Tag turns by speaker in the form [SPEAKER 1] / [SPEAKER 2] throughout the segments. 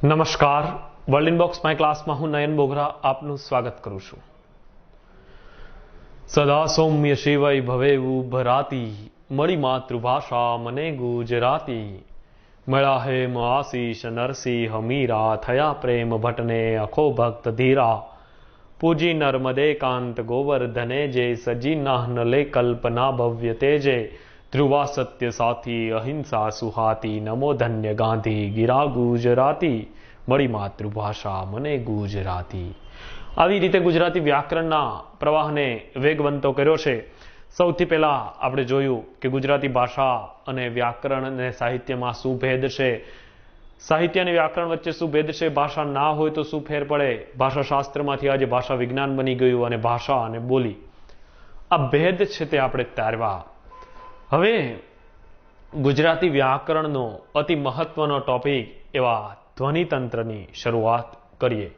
[SPEAKER 1] નમસ્કાર, world inbox my ક્લાસમાં હું નયન બોગરા આપનું સ્વાગત કરું છું. સદા સૌમ્ય શિવય ભવેવું ભરાતી, મળી માતૃભાષા મને ગુજરાતી. મળ્યા હે આશીષ નરસિંહ મીરા, થયા પ્રેમ ભટ્ટને અખો ભક્ત ધીરા. પૂજી નર્મદે કાંત ગોવર્ધને જે, સજી નાહન લે કલ્પના ભવ્ય તેજે. ધ્રુવા સત્ય સાથી અહિંસા સુહાતી, નમો ધન્ય ગાંધી ગિરા ગુજરાતી. મળી માતૃભાષા મને ગુજરાતી. આવી રીતે ગુજરાતી વ્યાકરણના પ્રવાહને વેગવંતો કર્યો છે. સૌથી પહેલા આપણે જોયું કે ગુજરાતી ભાષા અને વ્યાકરણ અને સાહિત્યમાં શું ભેદ છે, સાહિત્ય અને વ્યાકરણ વચ્ચે શું ભેદ છે, ભાષા ના હોય તો શું ફેર પડે, ભાષા શાસ્ત્રમાંથી આજે ભાષા વિજ્ઞાન બની ગયું અને ભાષા અને બોલી આ ભેદ છે તે આપણે તારવા. હવે ગુજરાતી વ્યાકરણનો અતિ મહત્વનો ટોપિક એવા ધ્વનિતંત્રની શરૂઆત કરીએ.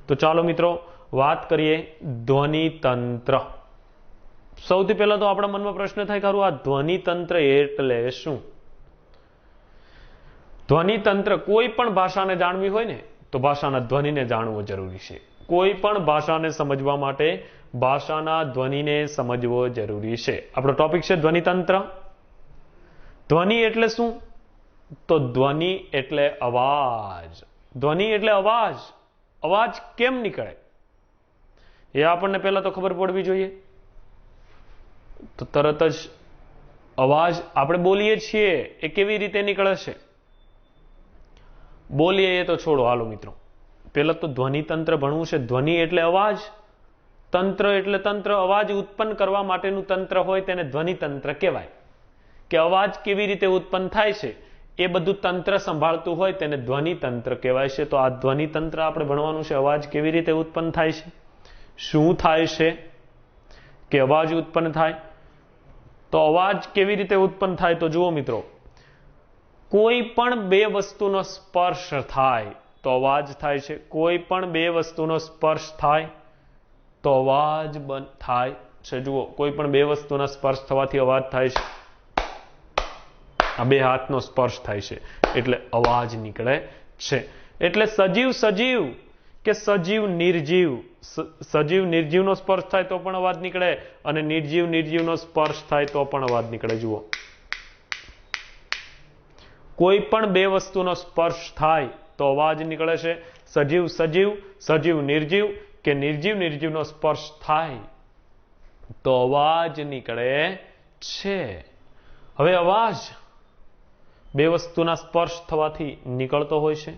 [SPEAKER 1] તો ચાલો મિત્રો વાત કરીએ ધ્વનિતંત્ર. સૌથી પહેલા તો આપણા મનમાં પ્રશ્ન થાય કે આ ધ્વનિતંત્ર એટલે શું? ધ્વનિતંત્ર, કોઈ પણ ભાષાને જાણવી હોય ને તો ભાષાના ધ્વનિને જાણવું જરૂરી છે. કોઈ પણ ભાષાને સમજવા માટે ભાષાના ધ્વનિને સમજવો જરૂરી છે. આપણો ટોપિક છે ધ્વનિતંત્ર. ધ્વનિ એટલે શું? તો ધ્વનિ એટલે અવાજ. ધ્વનિ એટલે અવાજ. અવાજ કેમ નીકળે એ આપણને પહેલા તો ખબર પડવી જોઈએ. તો તરત જ અવાજ આપણે બોલીએ છીએ એ કેવી રીતે નીકળે છે? બોલીએ એ તો છોડો, હાલો મિત્રો, પહેલા તો ધ્વનિતંત્ર ભણવું છે. ધ્વનિ એટલે અવાજ, તંત્ર એટલે તંત્ર. અવાજ ઉત્પન્ન કરવા માટેનું તંત્ર હોય તેને ધ્વનિતંત્ર કહેવાય. કે અવાજ કેવી રીતે ઉત્પન્ન થાય છે એ બધું તંત્ર સંભાળતું હોય તેને ધ્વનિતંત્ર કહેવાય છે. તો આ ધ્વનિતંત્ર આપણે ભણવાનું છે. અવાજ કેવી રીતે ઉત્પન્ન થાય છે, શું થાય છે કે અવાજ ઉત્પન્ન થાય. તો અવાજ કેવી રીતે ઉત્પન્ન થાય તો જુઓ મિત્રો, કોઈ પણ બે વસ્તુનો સ્પર્શ થાય તો અવાજ થાય છે. કોઈ પણ બે વસ્તુનો સ્પર્શ થાય તો અવાજ થાય છે. જુઓ, કોઈ પણ બે વસ્તુના સ્પર્શ થવાથી અવાજ થાય છે. આ બે હાથનો સ્પર્શ થાય છે એટલે અવાજ નીકળે છે. એટલે સજીવ સજીવ કે સજીવ નિર્જીવ, સજીવ નિર્જીવનો સ્પર્શ થાય તો પણ અવાજ નીકળે અને નિર્જીવ નિર્જીવનો સ્પર્શ થાય તો પણ અવાજ નીકળે. જુઓ, કોઈ પણ બે વસ્તુનો સ્પર્શ થાય તો અવાજ નીકળે છે. સજીવ સજીવ, સજીવ નિર્જીવ કે નિર્જીવ નિર્જીવનો સ્પર્શ થાય તો અવાજ નીકળે છે. હવે અવાજ બે વસ્તુના સ્પર્શ થવાથી નીકળતો હોય છે.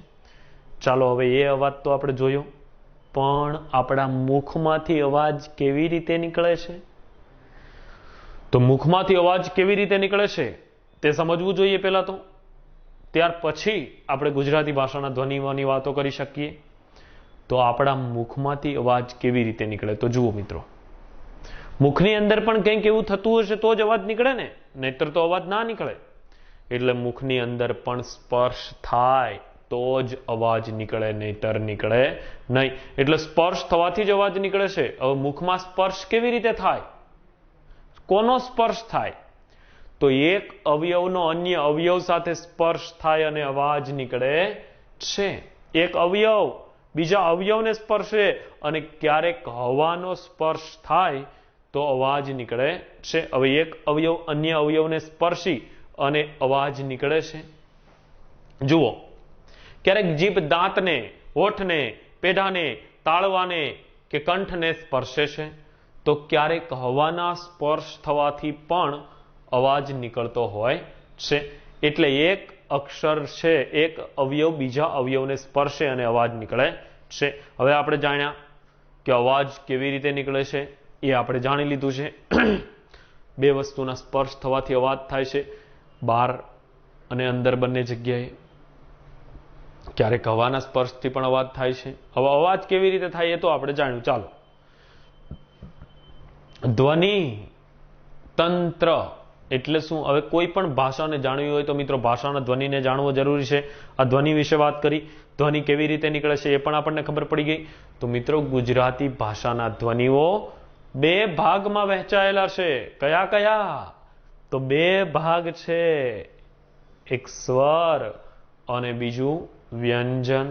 [SPEAKER 1] ચાલો હવે એ અવાજ તો આપણે જોયો, પણ આપણા મુખમાંથી અવાજ કેવી રીતે નીકળે છે? તો મુખમાંથી અવાજ કેવી રીતે નીકળે છે તે સમજવું જોઈએ પહેલા તો. ત્યાર પછી આપણે ગુજરાતી ભાષાના ધ્વનિની વાતો કરી શકીએ. તો આપણા મુખમાંથી અવાજ કેવી રીતે નીકળે તો જુઓ મિત્રો, મુખની અંદર પણ કંઈક એવું થતું હશે તો જ અવાજ નીકળે ને, નહીતર તો અવાજ ના નીકળે. એટલે મુખની અંદર પણ સ્પર્શ થાય તો જ અવાજ નીકળે, નહીતર નીકળે નહીં. એટલે સ્પર્શ થવાથી જ અવાજ નીકળે છે. હવે મુખમાં સ્પર્શ કેવી રીતે થાય? કોનો સ્પર્શ થાય? તો એક અવયવનો અન્ય અવયવ સાથે સ્પર્શ થાય અને અવાજ નીકળે છે. એક અવયવ બીજા અવયવને સ્પર્શે અને ક્યારેક હવાનો સ્પર્શ થાય તો અવાજ નીકળે છે. હવે એક અવયવ અન્ય અવયવને સ્પર્શી અને અવાજ નીકળે છે. જુઓ, ક્યારેક જીભ દાંતને, હોઠને, પેઢાને, તાળવાને કે કંઠને સ્પર્શે છે તો ક્યારેક હવાના સ્પર્શ થવાથી પણ અવાજ નીકળતો હોય છે. એટલે એક અક્ષર છે, એક અવયવ બીજા અવયવને સ્પર્શે અને અવાજ નીકળે છે. હવે આપણે જાણ્યા કે અવાજ કેવી રીતે નીકળે છે એ આપણે જાણી લીધું છે. બે વસ્તુના સ્પર્શ થવાથી અવાજ થાય છે, બહાર અને અંદર બંને જગ્યાએ. ક્યારેક હવાના સ્પર્શથી પણ અવાજ થાય છે. હવે અવાજ કેવી રીતે થાય એ તો આપણે જાણ્યું. ચાલો, ધ્વનિ તંત્ર એટલે શું? હવે કોઈ પણ ભાષાને જાણવી હોય તો મિત્રો ભાષાના ધ્વનિને જાણવો જરૂરી છે. આ ધ્વનિ વિશે વાત કરી, ધ્વનિ કેવી રીતે નીકળે છે એ પણ આપણને ખબર પડી ગઈ. તો મિત્રો ગુજરાતી ભાષાના ધ્વનિઓ બે ભાગમાં વહેંચાયેલા છે. કયા કયા? તો બે ભાગ છે, એક સ્વર અને બીજું વ્યંજન.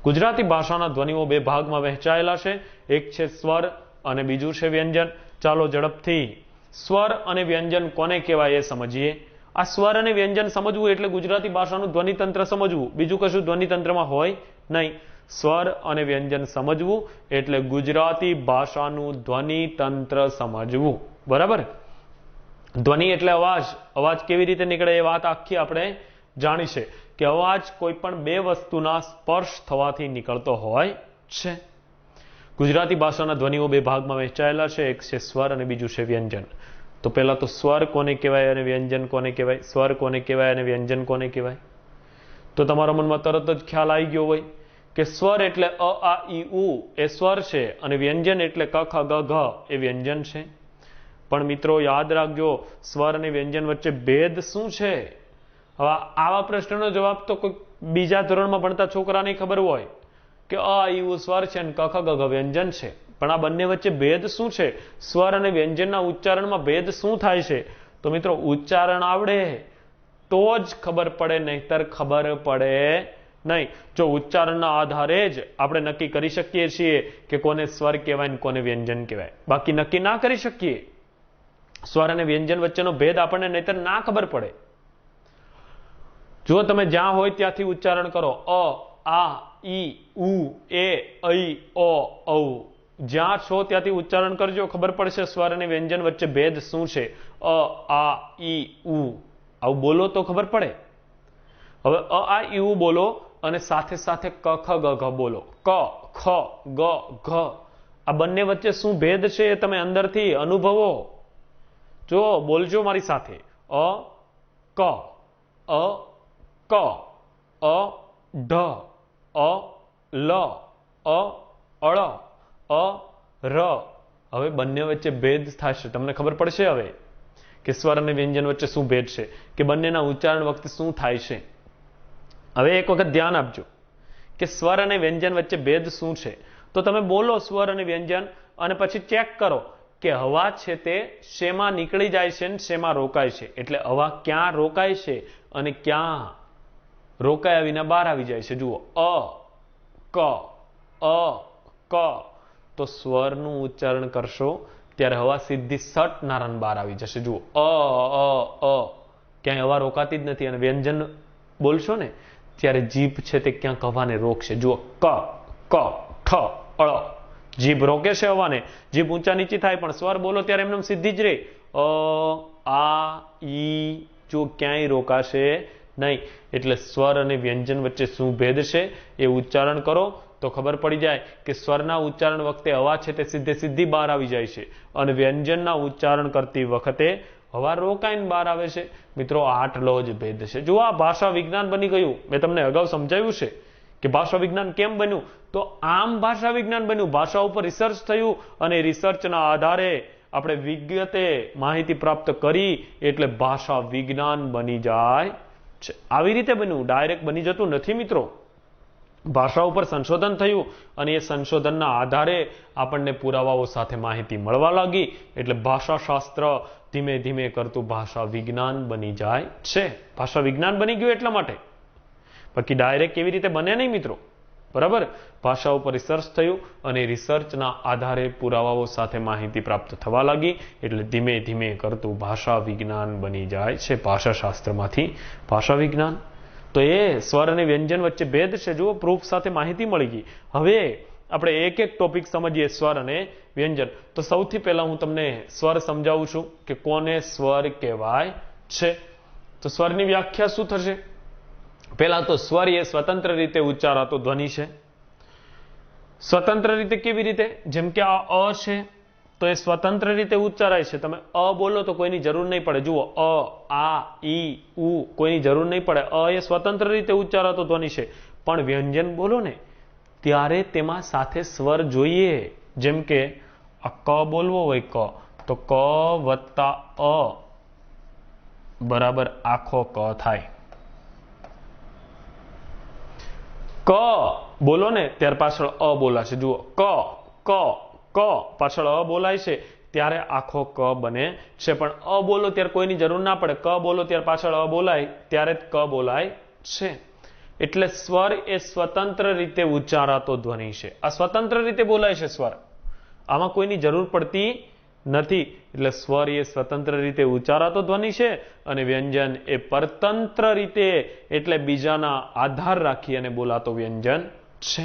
[SPEAKER 1] ગુજરાતી ભાષાના ધ્વનિઓ બે ભાગમાં વહેંચાયેલા છે, એક છે સ્વર અને બીજું છે વ્યંજન. ચાલો ઝડપથી સ્વર અને વ્યંજન કોને કહેવાય એ સમજીએ. આ સ્વર અને વ્યંજન સમજવું એટલે ગુજરાતી ભાષાનું ધ્વનિતંત્ર સમજવું, બીજું કશું ધ્વનિતંત્રમાં હોય નહીં. સ્વર અને વ્યંજન સમજવું એટલે ગુજરાતી ભાષાનું ધ્વનિતંત્ર સમજવું. બરાબર. ધ્વનિ એટલે અવાજ. અવાજ કેવી રીતે નીકળે એ વાત આખી આપણે જાણી છે કે અવાજ કોઈ પણ બે વસ્તુના સ્પર્શ થવાથી નીકળતો હોય છે. ગુજરાતી ભાષાના ધ્વનિઓ બે ભાગમાં વહેંચાયેલા છે, એક છે સ્વર અને બીજું છે વ્યંજન. તો પહેલા તો સ્વર કોને કહેવાય અને વ્યંજન કોને કહેવાય, સ્વર કોને કહેવાય અને વ્યંજન કોને કહેવાય. તો તમારા મનમાં તરત જ ખ્યાલ આવી ગયો હોય કે સ્વર એટલે અ આ ઈ ઉ એ સ્વર છે અને વ્યંજન એટલે ક ખ ગ ઘ એ વ્યંજન છે. પણ મિત્રો યાદ રાખજો, સ્વર અને વ્યંજન વચ્ચે ભેદ શું છે? હવે આવા પ્રશ્નનો જવાબ તો કોઈ બીજા ધોરણમાં ભણતા છોકરાને ખબર હોય કે અ ઈ ઉ સ્વર છે અને ક ખ ગ ઘ વ્યંજન છે. પણ આ બંને વચ્ચે ભેદ શું છે? સ્વર અને વ્યંજનના ઉચ્ચારણમાં ભેદ શું થાય છે? તો મિત્રો ઉચ્ચારણ આવડે તો જ ખબર પડે, નહીતર ખબર પડે નહીં. જો ઉચ્ચારણના આધારે જ આપણે નક્કી કરી શકીએ છીએ કે કોને સ્વર કહેવાય ને કોને વ્યંજન કહેવાય, બાકી નક્કી ના કરી શકીએ. સ્વર અને વ્યંજન વચ્ચેનો ભેદ આપણને નહીતર ના ખબર પડે. જો તમે જ્યાં હોય ત્યાંથી ઉચ્ચારણ કરો, અ આ ઈ ઉ એ ઐ ઓ ઔ. જ્યાં છો ત્યાંથી ઉચ્ચારણ કરજો, ખબર પડશે સ્વર અને વ્યંજન વચ્ચે ભેદ શું છે. અ આ ઈ ઉ આવું બોલો તો ખબર પડે. હવે અ આ ઈ ઉ બોલો અને સાથે સાથે ક ખ ગ ઘ બોલો. ક ખ ગ ઘ આ બંને વચ્ચે શું ભેદ છે એ તમે અંદરથી અનુભવો. જો બોલજો મારી સાથે. અ ક અ ક અ ઢ અ લ અ અળ અ ર. હવે બંને વચ્ચે ભેદ થશે, તમને ખબર પડશે હવે કે સ્વર અને વ્યંજન વચ્ચે શું ભેદ છે, કે બંનેના ઉચ્ચારણ વખતે શું થાય છે. હવે એક વખત ધ્યાન આપજો કે સ્વર અને વ્યંજન વચ્ચે ભેદ શું છે. તો તમે બોલો સ્વર અને વ્યંજન અને પછી ચેક કરો કે હવા છે તે શેમાં નીકળી જાય છે અને શેમાં રોકાય છે. એટલે હવા ક્યાં રોકાય છે અને ક્યાં રોકાયા વિના બહાર આવી જાય છે. જુઓ અ ક અ ક. તો સ્વરનું ઉચ્ચારણ કરશો ત્યારે હવા સીધી સટ નારાયણ બહાર આવી જશે. જુઓ અ ક્યાંય હવા રોકાતી જ નથી. અને વ્યંજન બોલશો ને ત્યારે જીભ છે તે ક્યાંક હવાને રોકશે. જુઓ ક ક ઠ અળ. જીભ રોકે છે હવાને, જીભ ઊંચા નીચી થાય, પણ સ્વર બોલો ત્યારે એમને સીધી જ રહે. અ આ ઈ જો ક્યાંય રોકાશે નહીં. એટલે સ્વર અને વ્યંજન વચ્ચે શું ભેદ છે એ ઉચ્ચારણ કરો તો ખબર પડી જાય કે સ્વરના ઉચ્ચારણ વખતે હવા છે તે સીધી બહાર આવી જાય છે અને વ્યંજનના ઉચ્ચારણ કરતી વખતે હવા રોકાઈને બહાર આવે છે. મિત્રો આટલો જ ભેદ છે. જો આ ભાષા વિજ્ઞાન બની ગયું. મેં તમને અગાઉ સમજાવ્યું છે કે ભાષા વિજ્ઞાન કેમ બન્યું. તો આમ ભાષા વિજ્ઞાન બન્યું. ભાષા ઉપર રિસર્ચ થયું અને રિસર્ચના આધારે આપણે વિગતે માહિતી પ્રાપ્ત કરી એટલે ભાષા વિજ્ઞાન બની જાય છે. આવી રીતે બન્યું, ડાયરેક્ટ બની જતું નથી મિત્રો. ભાષા ઉપર સંશોધન થયું અને એ સંશોધનના આધારે આપણને પુરાવાઓ સાથે માહિતી મળવા લાગી એટલે ભાષાશાસ્ત્ર ધીમે ધીમે કરતું ભાષા વિજ્ઞાન બની જાય છે. ભાષા વિજ્ઞાન બની ગયું એટલા માટે, બાકી ડાયરેક્ટ કેવી રીતે બને નહીં મિત્રો. બરાબર. ભાષા ઉપર રિસર્ચ થયું અને રિસર્ચના આધારે પુરાવાઓ સાથે માહિતી પ્રાપ્ત થવા લાગી એટલે ધીમે ધીમે કરતું ભાષા વિજ્ઞાન બની જાય છે. ભાષાશાસ્ત્રમાંથી ભાષા વિજ્ઞાન. તો એ સ્વર અને વ્યંજન વચ્ચે ભેદ છે. જુઓ પ્રૂફ સાથે માહિતી મળી ગઈ. હવે આપણે એક એક ટોપિક સમજીએ સ્વર અને વ્યંજન. તો સૌથી પહેલા હું તમને સ્વર સમજાવું છું કે કોને સ્વર કહેવાય છે. તો સ્વરની વ્યાખ્યા શું થશે? પહેલા તો સ્વર એ સ્વતંત્ર રીતે ઉચ્ચારાતો ધ્વનિ છે. સ્વતંત્ર રીતે કેવી રીતે? જેમ કે આ અ છે તો એ સ્વતંત્ર રીતે ઉચ્ચારાય છે. તમે અ બોલો તો કોઈની જરૂર નહીં પડે. જુઓ અ આ ઈ ઉ કોઈની જરૂર નહીં પડે. અ એ સ્વતંત્ર રીતે ઉચ્ચારાતો ધ્વનિ છે. પણ વ્યંજન બોલો ને ત્યારે તેમાં સાથે સ્વર જોઈએ. જેમ કે આ ક બોલવો હોય ક તો ક વત્તા અ બરાબર આખો ક થાય. ક બોલો ને ત્યાર પાછળ અ બોલાશે. જુઓ ક પાછળ અ બોલાય છે ત્યારે આખો ક બને છે. પણ અ બોલો ત્યારે કોઈની જરૂર ના પડે. ક બોલો ત્યારે પાછળ અ બોલાય ત્યારે ક બોલાય છે. એટલે સ્વર એ સ્વતંત્ર રીતે ઉચ્ચારાતો ધ્વનિ છે. આ સ્વતંત્ર રીતે બોલાય છે સ્વર, આમાં કોઈની જરૂર પડતી નથી. એટલે સ્વર એ સ્વતંત્ર રીતે ઉચ્ચારાતો ધ્વનિ છે અને વ્યંજન એ પરતંત્ર રીતે એટલે બીજાના આધાર રાખી અને બોલાતો વ્યંજન છે.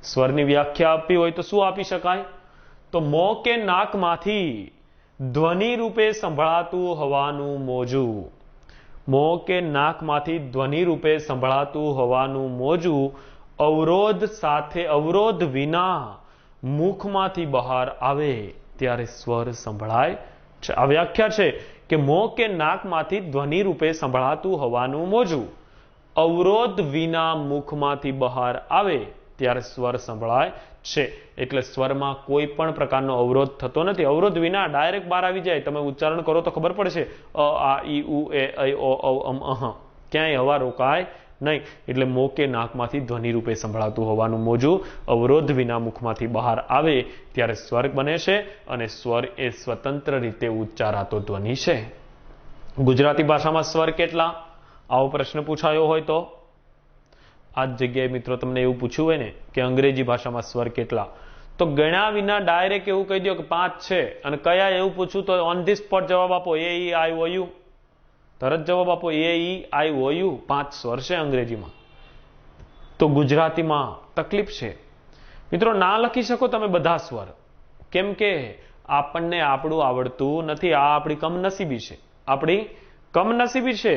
[SPEAKER 1] સ્વરની વ્યાખ્યા આપવી હોય તો શું આપી શકાય? તો મોં કે નાકમાંથી ધ્વનિ રૂપે સંભળાતું હવાનું મોજું. મોં કે નાકમાંથી ધ્વનિ રૂપે સંભળાતું હવાનું મોજું અવરોધ સાથે અવરોધ વિના મુખમાંથી બહાર આવે ત્યારે સ્વર સંભળાય છે. આ વ્યાખ્યા છે કે મોં કે નાકમાંથી ધ્વનિ રૂપે સંભળાતું હવાનું મોજું અવરોધ વિના મુખમાંથી બહાર આવે ત્યારે સ્વર સંભળાય છે. એટલે સ્વરમાં કોઈ પણ પ્રકારનો અવરોધ થતો નથી. અવરોધ વિના ડાયરેક્ટ બહાર આવી જાય. તમે ઉચ્ચારણ કરો તો ખબર પડશે, અ આ ઈ ઉ એ ઐ ઓ ઔ અમ અહ, ક્યાંય હવા રોકાય નહીં. એટલે મોં કે નાકમાંથી ધ્વનિ રૂપે સંભળાતું હોવાનું મોજું અવરોધ વિના મુખમાંથી બહાર આવે ત્યારે સ્વર બને છે અને સ્વર એ સ્વતંત્ર રીતે ઉચ્ચારાતો ધ્વનિ છે. ગુજરાતી ભાષામાં સ્વર કેટલા? આવો પ્રશ્ન પૂછાયો હોય તો આ જ જગ્યાએ મિત્રો તમને એવું પૂછ્યું હોય ને કે અંગ્રેજી ભાષામાં સ્વર કેટલા, તો ગણ્યા વિના ડાયરેક્ટ એવું કહી દો કે 5 છે. અને કયા એવું પૂછું તો ઓન ધી સ્પોટ જવાબ આપો, એ ઈ આઈ ઓ યુ, તરત જવાબ આપો, એ ઈ આઈ ઓ યુ. 5 સ્વર છે અંગ્રેજીમાં. તો ગુજરાતીમાં તકલીફ છે મિત્રો, ના લખી શકો તમે બધા સ્વર, કેમ કે આપણને આપણું આવડતું નથી. આ આપણી કમનસીબી છે, આપણી કમનસીબી છે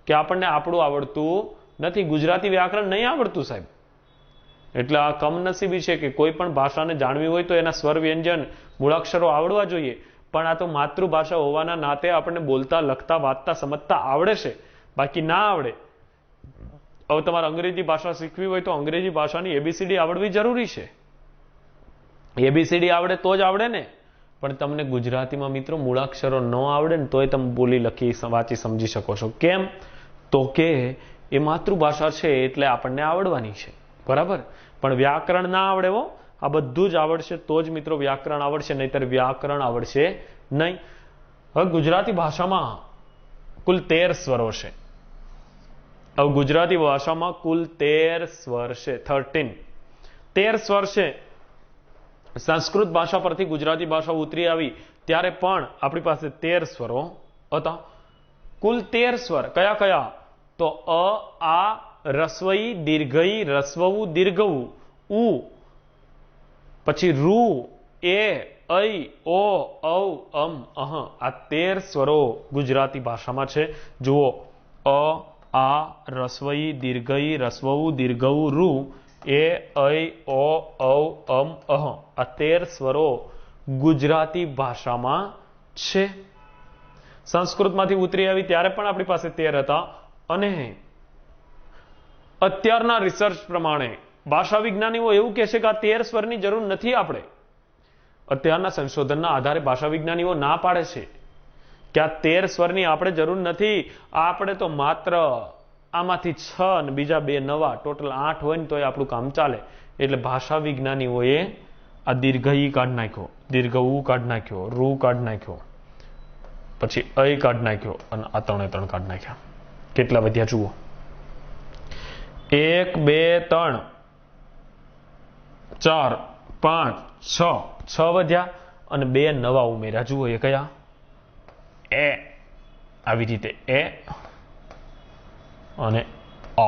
[SPEAKER 1] કે આપણને આપણું આવડતું નથી. ગુજરાતી વ્યાકરણ નહીં આવડતું સાહેબ, એટલે આ કમનસીબી છે કે કોઈ પણ ભાષાને જાણવી હોય તો એના સ્વર વ્યંજન મૂળાક્ષરો આવડવા જોઈએ. પણ આ તો માતૃભાષા હોવાના નાતે આપણને બોલતા લખતા વાંચતા સમજતા આવડે છે, બાકી ના આવડે. હવે તમારે અંગ્રેજી ભાષા શીખવી હોય તો અંગ્રેજી ભાષાની એબીસીડી આવડવી જરૂરી છે. એબીસીડી આવડે તો જ આવડે ને. પણ તમને ગુજરાતીમાં મિત્રો મૂળાક્ષરો ન આવડે ને તોય તમે બોલી લખી વાંચી સમજી શકો છો. કેમ? તો કે એ માતૃભાષા છે એટલે આપણને આવડવાની છે, બરાબર. પણ વ્યાકરણ ના આવડે હો, આ બધું જ આવડશે તો જ મિત્રો વ્યાકરણ આવડશે, નહીતર વ્યાકરણ આવડશે નહીં. હવે ગુજરાતી ભાષામાં કુલ 13 સ્વરો છે. હવે ગુજરાતી ભાષામાં કુલ 13 સ્વર છે. 13 સ્વર છે. સંસ્કૃત ભાષા પરથી ગુજરાતી ભાષા ઉતરી આવી ત્યારે પણ આપણી પાસે 13 સ્વરો હતા. કુલ 13 સ્વર કયા કયા? તો અ આ રસ્વઈ દીર્ઘઈ રસ્વઉ દીર્ઘઉ ઉ, પછી રૂ એ ઐ ઓ ઔ અમ અહ. આ 13 સ્વરો ગુજરાતી ભાષામાં છે. જુઓ, અ આ રસ્વઈ દીર્ઘઈ રસ્વઉ દીર્ઘઉ રૂ એ ઐ ઓ ઔ અમ અહ. આ 13 સ્વરો ગુજરાતી ભાષામાં છે. સંસ્કૃતમાંથી ઉતરી આવી ત્યારે પણ આપણી પાસે 13 હતા. અને અત્યારના રિસર્ચ પ્રમાણે ભાષા વિજ્ઞાનીઓ એવું કહે છે કે આ 13 સ્વરની જરૂર નથી. આપણે અત્યારના સંશોધનના આધારે ભાષા વિજ્ઞાનીઓ ના પાડે છે કે આ 13 સ્વરની આપણે જરૂર નથી. આપણે તો માત્ર આમાંથી 6 અને બીજા 2 નવા, ટોટલ 8 હોય ને તો આપણું કામ ચાલે. એટલે ભાષા વિજ્ઞાનીઓએ આ દીર્ઘઈ કાઢી નાખ્યો, દીર્ઘ ઉ કાઢી નાખ્યો, રૂ કાઢી નાખ્યો, પછી ઐ કાઢી નાખ્યો અને આ 3 કાઢી નાખ્યા. કેટલા વધ્યા જુઓ, 1 2 3 4 5 6 વધ્યા અને 2 નવા ઉમેર્યા. જુઓ એ કયા? એ, આવી રીતે એ અને અ.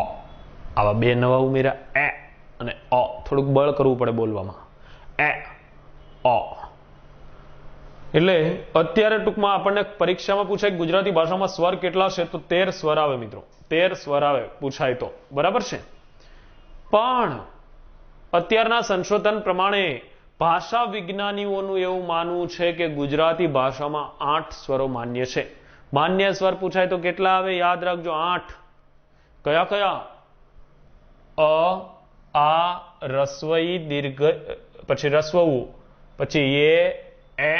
[SPEAKER 1] આવા 2 નવા ઉમેર્યા, એ અને અ. થોડુંક બળ કરવું પડે બોલવામાં, એ અ. એટલે અત્યારે ટૂંકમાં આપણને પરીક્ષામાં પૂછાય ગુજરાતી ભાષામાં સ્વર કેટલા છે, તો 13 સ્વર આવે મિત્રો, 13 સ્વર આવે પૂછાય તો, બરાબર છે. પણ અત્યારના સંશોધન પ્રમાણે ભાષા વિજ્ઞાનીઓનું એવું માનવું છે કે ગુજરાતી ભાષામાં 8 સ્વરો માન્ય છે. માન્ય સ્વર પૂછાય તો કેટલા આવે? યાદ રાખજો, 8. કયા કયા? અ આ રસ્વઈ દીર્ઘ, પછી રસ્વઉ, પછી એ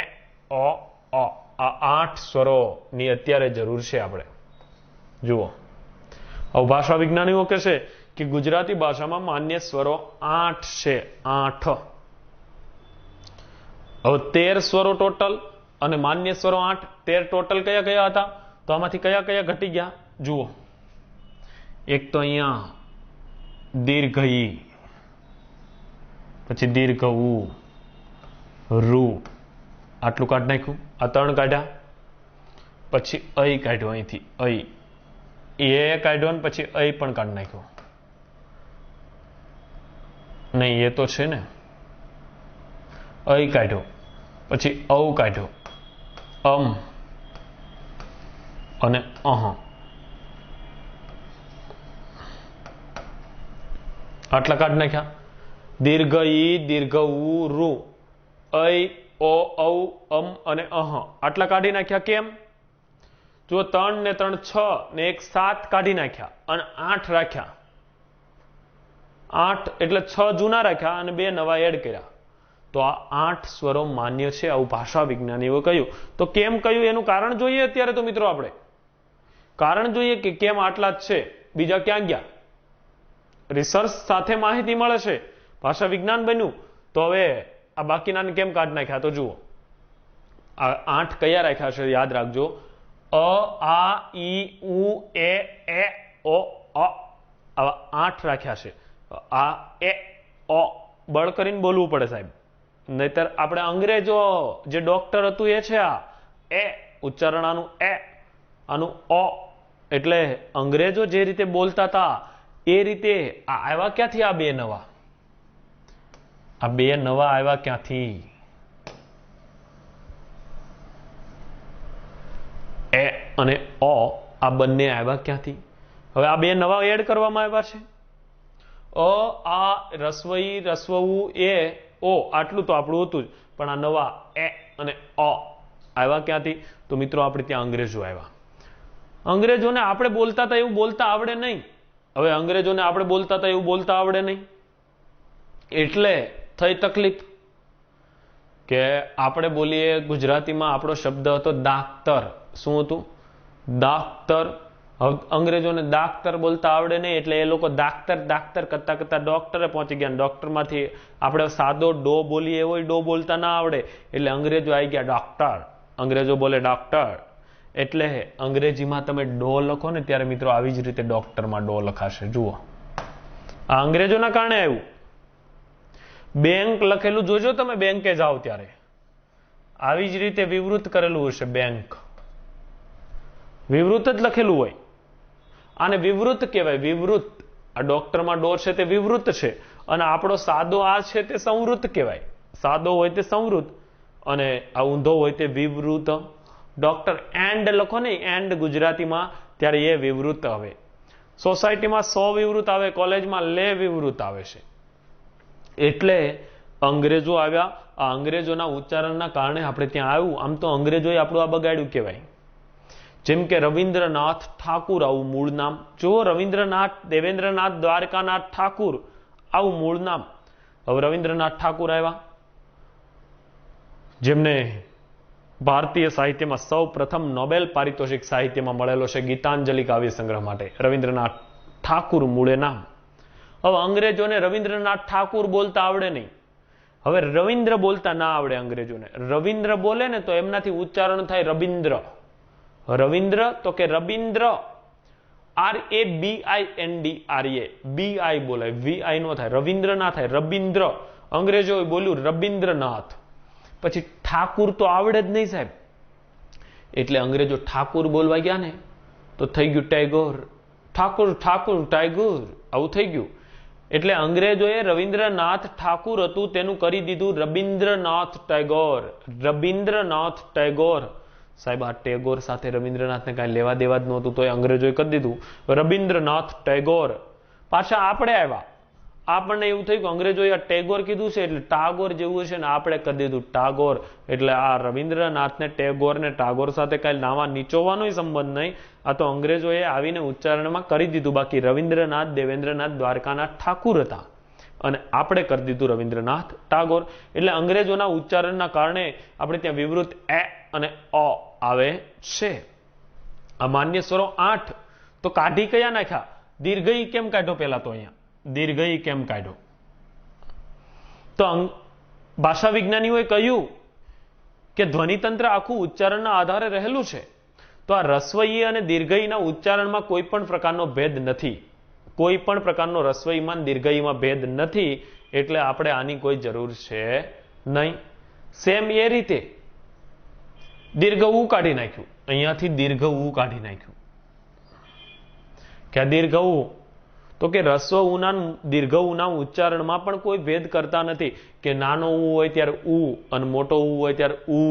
[SPEAKER 1] ઓ અ. આ 8 સ્વરોની અત્યારે જરૂર છે આપણે. જુઓ, હવે ભાષા વિજ્ઞાનીઓ કહે છે કે ગુજરાતી ભાષામાં માન્ય સ્વરો 8 છે. 8. હવે 13 સ્વરો ટોટલ અને માન્ય સ્વરો 8. 13 ટોટલ કયા કયા હતા? તો આમાંથી કયા કયા ઘટી ગયા? જુઓ, એક તો અહીંયા દીર્ઘ ઈ, પછી દીર્ઘ ઉ, રૂ, આટલું કાઢી નાખ્યું. આ 3 કાઢ્યા. પછી અઈ કાઢ્યો અહીંથી, અઈ એ કાઢ્યો ને પછી અઈ પણ કાઢી નાખ્યો. નહીં, એ તો છે ને. અઈ કાઢ્યો, પછી ઔ કાઢ્યો, અને આટલા કાઢી નાખ્યા. દીર્ઘ ઈ, દીર્ઘ ઉ, રૂ, અઈ, ઓ, ઔ, અને આટલા કાઢી નાખ્યા. કેમ? જો 3 ને 3 6 ને 1 7 કાઢી નાખ્યા અને 8 રાખ્યા. 8 એટલે 6 જૂના રાખ્યા અને 2 નવા એડ કર્યા. તો આ 8 સ્વરો માન્ય છે, આવું ભાષા વિજ્ઞાનીઓ કહ્યું. તો કેમ કહ્યું એનું કારણ જોઈએ અત્યારે. તો મિત્રો આપણે કારણ જોઈએ કે કેમ આટલા જ છે, બીજા ક્યાં ગયા. રિસર્ચ સાથે માહિતી મળે છે, ભાષા વિજ્ઞાન બન્યું. તો હવે આ બાકીનાને કેમ કાઢી નાખ્યા? તો જુઓ, આ 8 કયા રાખ્યા છે યાદ રાખજો. અ, આ, ઈ, ઉ, એ, ઓ, આવા 8 રાખ્યા છે. આ, એ, ઓ બળ કરીને બોલવું પડે સાહેબ, નહીતર આપણે અંગ્રેજો જે ડોક્ટર હતું એ છે. આ એ ઉચ્ચારણ આનું એ, આનું ઓ. એટલે અંગ્રેજો જે રીતે બોલતા હતા એ રીતે આ આવ્યા ક્યાંથી? આ 2 નવા, આ 2 નવા આવ્યા ક્યાંથી? એ અને ઓ આ બંને આવ્યા ક્યાંથી? હવે આ 2 નવા એડ કરવામાં આવ્યા છે. અ, આ, રસ્વઈ, રસ્વઉ, એ, ઓ આટલું તો આપણું હતું જ, પણ આ નવા એ અને ઓ આવ્યા ક્યાંથી? તો મિત્રો આપણે ત્યાં અંગ્રેજો આવ્યા. અંગ્રેજોને આપણે બોલતા હતા એવું બોલતા આવડે નહીં. હવે અંગ્રેજોને આપણે બોલતા હતા એવું બોલતા આવડે નહીં, એટલે થઈ તકલીફ કે આપણે બોલીએ ગુજરાતીમાં. આપણો શબ્દ હતો દાક્તર. શું હતું? દાક્તર. હવે અંગ્રેજોને દાક્તર બોલતા આવડે નહીં, એટલે એ લોકો દાક્તર દાક્તર કરતા કરતા ડોક્ટરે પહોંચી ગયા. ડોક્ટરમાંથી આપણે સાદો ડો બોલીએ એવો ડો બોલતા ના આવડે, એટલે અંગ્રેજો આવી ગયા ડોક્ટર. અંગ્રેજો બોલે ડોક્ટર. એટલે અંગ્રેજીમાં તમે ડો લખો ને ત્યારે મિત્રો આવી જ રીતે ડોક્ટરમાં ડો લખાશે. જુઓ, આ અંગ્રેજોના કારણે આવ્યું. બેંક લખેલું જોજો તમે, બેંકે જાઓ ત્યારે આવી જ રીતે વિવૃત કરેલું હશે. બેંક વિવૃત જ લખેલું હોય. આને વિવૃત કહેવાય. વિવૃત. આ ડોક્ટરમાં ડો છે તે વિવૃત છે, અને આપણો સાદો આ છે તે સંવૃત કહેવાય. સાદો હોય તે સંવૃત અને આ ઊંધો હોય તે વિવૃત. ડોક્ટર એન્ડ લખો ને, એન્ડ ગુજરાતીમાં, ત્યારે એ વિવૃત આવે. સોસાયટીમાં 100 વિવૃત આવે, કોલેજમાં લે વિવૃત આવે છે. એટલે અંગ્રેજો આવ્યા. આ અંગ્રેજોના ઉચ્ચારણના કારણે આપણે ત્યાં આવ્યું. આમ તો અંગ્રેજોએ આપણું આ બગાડ્યું કહેવાય. જેમ કે રવિન્દ્રનાથ ઠાકુર, આવું મૂળ નામ. જો રવિન્દ્રનાથ, દેવેન્દ્રનાથ, દ્વારકાનાથ ઠાકુર, આવું મૂળ નામ. હવે રવિન્દ્રનાથ ઠાકુર આવ્યા, જેમને ભારતીય સાહિત્યમાં સૌ પ્રથમ નોબેલ પારિતોષિક સાહિત્યમાં મળેલો છે ગીતાંજલિ કાવ્ય સંગ્રહ માટે. રવિન્દ્રનાથ ઠાકુર મૂળે નામ. હવે અંગ્રેજોને રવિન્દ્રનાથ ઠાકુર બોલતા આવડે નહીં. હવે રવિન્દ્ર બોલતા ના આવડે અંગ્રેજોને. રવિન્દ્ર બોલે ને તો એમનાથી ઉચ્ચારણ થાય રબિન્દ્ર. રવિન્દ્ર તો કે રબિન્દ્ર. RABINDRA, BI બોલાય, VI નો થાય. રવિન્દ્ર ના થાય, રબિન્દ્ર. અંગ્રેજોએ બોલ્યું રબિન્દ્રનાથ. પછી ઠાકુર તો આવડે જ નહીં સાહેબ, એટલે અંગ્રેજો ઠાકુર બોલવા ગયા ને તો થઈ ગયું ટેગોર. ઠાકુર ઠાકુર ટાઈગર, આવું થઈ ગયું. એટલે અંગ્રેજોએ રવિન્દ્રનાથ ઠાકુર હતું તેનું કરી દીધું રબિન્દ્રનાથ ટેગોર. રબિન્દ્રનાથ ટેગોર. સાહેબ આ ટેગોર સાથે રવિન્દ્રનાથને કાંઈ લેવા દેવા જ નહોતું, તો એ અંગ્રેજોએ કરી દીધું રબિન્દ્રનાથ ટેગોર. પાછા આપણે આવ્યા, આપણને એવું થયું કે અંગ્રેજોએ આ ટેગોર કીધું છે એટલે ટાગોર જેવું છે ને આપણે કરી દીધું ટાગોર. એટલે આ રવિન્દ્રનાથને ટેગોર ને ટાગોર સાથે કાંઈ નાવા નીચોવાનો સંબંધ નહીં. આ તો અંગ્રેજોએ આવીને ઉચ્ચારણમાં કરી દીધું. બાકી રવિન્દ્રનાથ, દેવેન્દ્રનાથ, દ્વારકાનાથ ઠાકુર હતા અને આપણે કરી દીધું રવિન્દ્રનાથ ટાગોર. એટલે અંગ્રેજોના ઉચ્ચારણના કારણે આપણે ત્યાં વિવૃત એ અને અ આવે છે. આ માન્ય સ્વરો 8 તો કાઢી કયા નાખ્યા? દીર્ઘઈ કેમ કાઢ્યો? પહેલા તો અહીંયા દીર્ઘઈ કેમ કાઢ્યો? તો ભાષા વિજ્ઞાનીઓએ કહ્યું કે ધ્વનિતંત્ર આખું ઉચ્ચારણના આધારે રહેલું છે. તો આ રસ્વઈ અને દીર્ઘઈના ઉચ્ચારણમાં કોઈ પણ પ્રકારનો ભેદ નથી. કોઈ પણ પ્રકારનો રસ્વઈમાં દીર્ઘઈમાં ભેદ નથી, એટલે આપણે આની કોઈ જરૂર છે નહીં. સેમ એ રીતે દીર્ઘ ઉ કાઢી નાખ્યું, અહીંયાથી દીર્ઘ ઉ કાઢી નાખ્યું. કે દીર્ઘ ઉ, તો કે રસ્વ ઉના દીર્ઘ ઉના ઉચ્ચારણમાં પણ કોઈ ભેદ કરતા નથી, કે નાનો ઉ હોય ત્યારે ઉ અને મોટો ઉ હોય ત્યારે ઉ,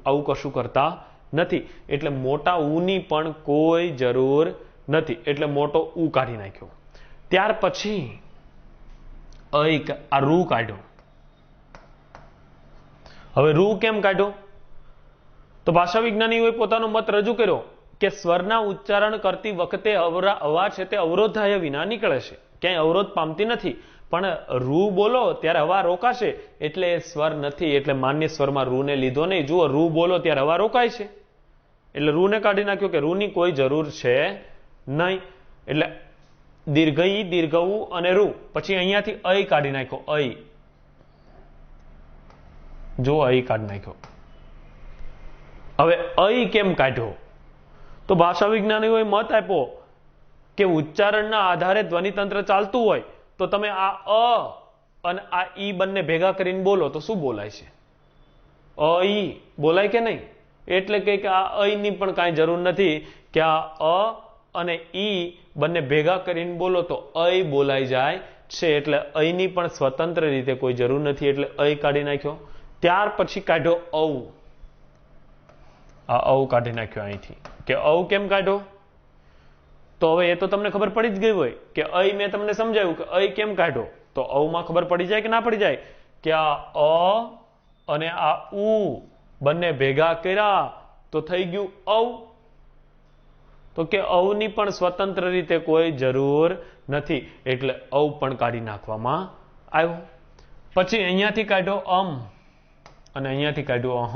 [SPEAKER 1] આવું કશું કરતા નથી. એટલે મોટા ઉની પણ કોઈ જરૂર નથી, એટલે મોટો ઉ કાઢી નાખ્યો. ત્યાર પછી આ રૂ કાઢ્યો. હવે રૂ કેમ કાઢ્યો? તો ભાષા વિજ્ઞાનીઓએ પોતાનો મત રજૂ કર્યો કે સ્વરના ઉચ્ચારણ કરતી વખતે અવાજ છે તે અવરોધાય વિના નીકળે છે, ક્યાંય અવરોધ પામતી નથી. પણ રૂ બોલો ત્યારે હવા રોકાશે, એટલે એ સ્વર નથી, એટલે માન્ય સ્વરમાં રૂ ને લીધો નહીં. જુઓ, રૂ બોલો ત્યારે હવા રોકાય છે, એટલે રૂ ને કાઢી નાખ્યો કે રૂની કોઈ જરૂર છે નહીં. એટલે દીર્ઘ ઈ, દીર્ઘ ઉ અને રૂ. પછી અહીંયાથી અય કાઢી નાખ્યો. અય, જો અય કાઢી નાખ્યો. હવે અય કેમ કાઢ્યો? તો ભાષા વિજ્ઞાનીઓએ મત આપ્યો કે ઉચ્ચારણના આધારે ધ્વનિતંત્ર ચાલતું હોય તો તમે આ અ અને આ ઈ બંને ભેગા કરીને બોલો તો શું બોલાય છે? અ ઈ બોલાય કે નહીં? એટલે કે આ અયની પણ કાંઈ જરૂર નથી, કે આ અ અને ઈ બંને ભેગા કરીને બોલો તો અય બોલાઈ જાય છે. એટલે અયની પણ સ્વતંત્ર રીતે કોઈ જરૂર નથી, એટલે અય કાઢી નાખ્યો. ત્યાર પછી કાઢ્યો ઔ. આ ઔ કાઢી નાખ્યો અહીંથી. કે ઔ કેમ કાઢ્યો? તો હવે એ તો તમને ખબર પડી જ ગઈ હોય કે અય મેં તમને સમજાવ્યું કે અય કેમ કાઢ્યો. તો ઔ માં ખબર પડી જાય કે ના પડી જાય? કે આ અ અને આ ઉ બંને ભેગા કર્યા તો થઈ ગયું ઔ. તો કે ઔની પણ સ્વતંત્ર રીતે કોઈ જરૂર નથી, એટલે ઔ પણ કાઢી નાખવામાં આવ્યો. પછી અહીંયાથી કાઢ્યો અમ અને અહીંયાથી કાઢ્યો અહ.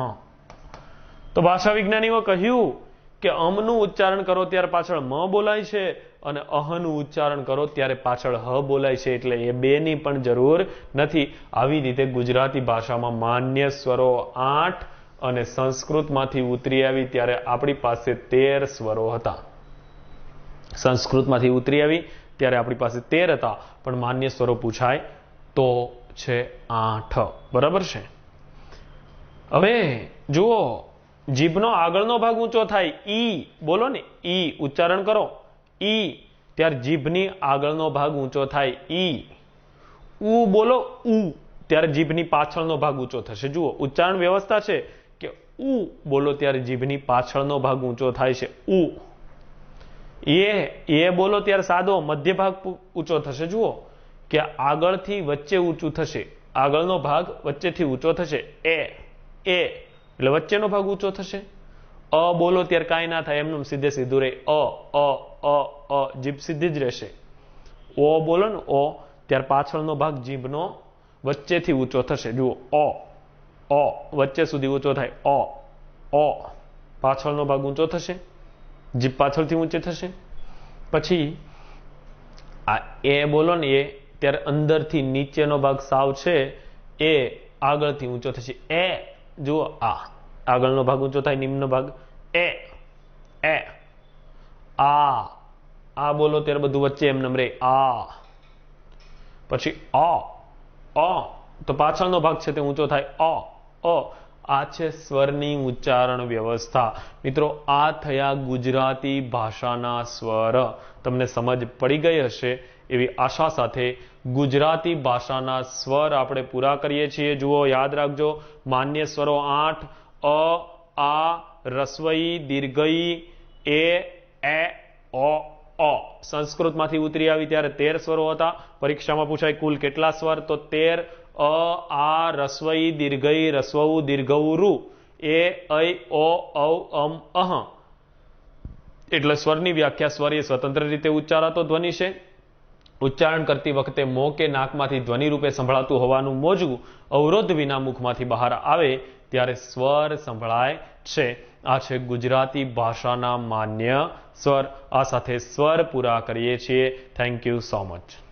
[SPEAKER 1] તો ભાષા વિજ્ઞાનીઓ કહ્યું કે અમનું ઉચ્ચારણ કરો ત્યારે પાછળ મ બોલાય છે અને અહનું ઉચ્ચારણ કરો ત્યારે પાછળ હ બોલાય છે, એટલે એ બેની પણ જરૂર નથી. આવી રીતે ગુજરાતી ભાષામાં માન્ય સ્વરો 8 અને સંસ્કૃતમાંથી ઉતરી આવી ત્યારે આપણી પાસે 13 સ્વરો હતા. સંસ્કૃતમાંથી ઉતરી આવી ત્યારે આપણી પાસે 13 હતા, પણ માન્ય સ્વરો પૂછાય તો છે 8. બરાબર છે? હવે જુઓ, જીભનો આગળનો ભાગ ઊંચો થાય, ઈ બોલો ને, ઈ ઉચ્ચારણ કરો, ઈ, ત્યારે જીભની આગળનો ભાગ ઊંચો થાય ઈ. ઉ બોલો ઉ, ત્યારે જીભની પાછળનો ભાગ ઊંચો થશે. જુઓ, ઉચ્ચારણ વ્યવસ્થા છે કે ઉ બોલો ત્યારે જીભની પાછળનો ભાગ ઊંચો થાય છે ઉ. એ બોલો ત્યારે સાદો મધ્ય ભાગ ઊંચો થશે. જુઓ કે આગળથી વચ્ચે ઊંચું થશે, આગળનો ભાગ વચ્ચેથી ઊંચો થશે. એ એટલે વચ્ચેનો ભાગ ઊંચો થશે. અ બોલો ત્યારે કાંઈ ના થાય, એમનું સીધે સીધું રહે. જીભ સીધી જ રહેશે. ઓ બોલો ને, ઓ, ત્યારે પાછળનો ભાગ જીભનો વચ્ચેથી ઊંચો થશે. જુઓ, ઓ વચ્ચે સુધી ઊંચો થાય. ઓ પાછળનો ભાગ ઊંચો થશે, જીભ પાછળથી ઊંચી થશે. પછી આ એ બોલો ને, એ ત્યારે અંદરથી નીચેનો ભાગ સાવ છે એ આગળથી ઊંચો થશે. એ જુઓ, આગળનો ભાગ ઊંચો થાય, નિમ્ન ભાગ. એ આ બોલો ત્યારે બધું વચ્ચે એમ રે. પછી તો પાછળનો ભાગ છે તે ઊંચો થાય. આ છે સ્વરની ઉચ્ચારણ વ્યવસ્થા. મિત્રો, આ થયા ગુજરાતી ભાષાના સ્વર. તમને સમજ પડી ગઈ હશે એવી આશા સાથે ગુજરાતી ભાષાના સ્વર આપણે પૂરા કરીએ છીએ. જુઓ, યાદ રાખજો, માન્ય સ્વરો 8: અ, આ, રસ્વઈ, દીર્ઘઈ, એ, ઓ, સંસ્કૃતમાંથી ઉતરી આવી ત્યારે 13 સ્વરો હતા. પરીક્ષામાં પૂછાય કુલ કેટલા સ્વર? તો 13. અ, આ, રસ્વઈ, દીર્ઘઈ, રસ્વઉ, દીર્ઘઉ, રૂ, એ, ઐ, ઓ, ઔ, અમ, અહ. એટલે સ્વરની વ્યાખ્યા, સ્વર એ સ્વતંત્ર રીતે ઉચ્ચારાતો ધ્વનિ છે. ઉચ્ચારણ કરતી વખતે મોં કે નાકમાંથી ધ્વનિ રૂપે સંભળાતું હોવાનું મોજું અવરોધ વિના મુખમાંથી બહાર આવે ત્યારે સ્વર સંભળાય છે. આ છે ગુજરાતી ભાષાના માન્ય સ્વર. આ સાથે સ્વર પૂરા કરીએ છીએ. Thank you so much.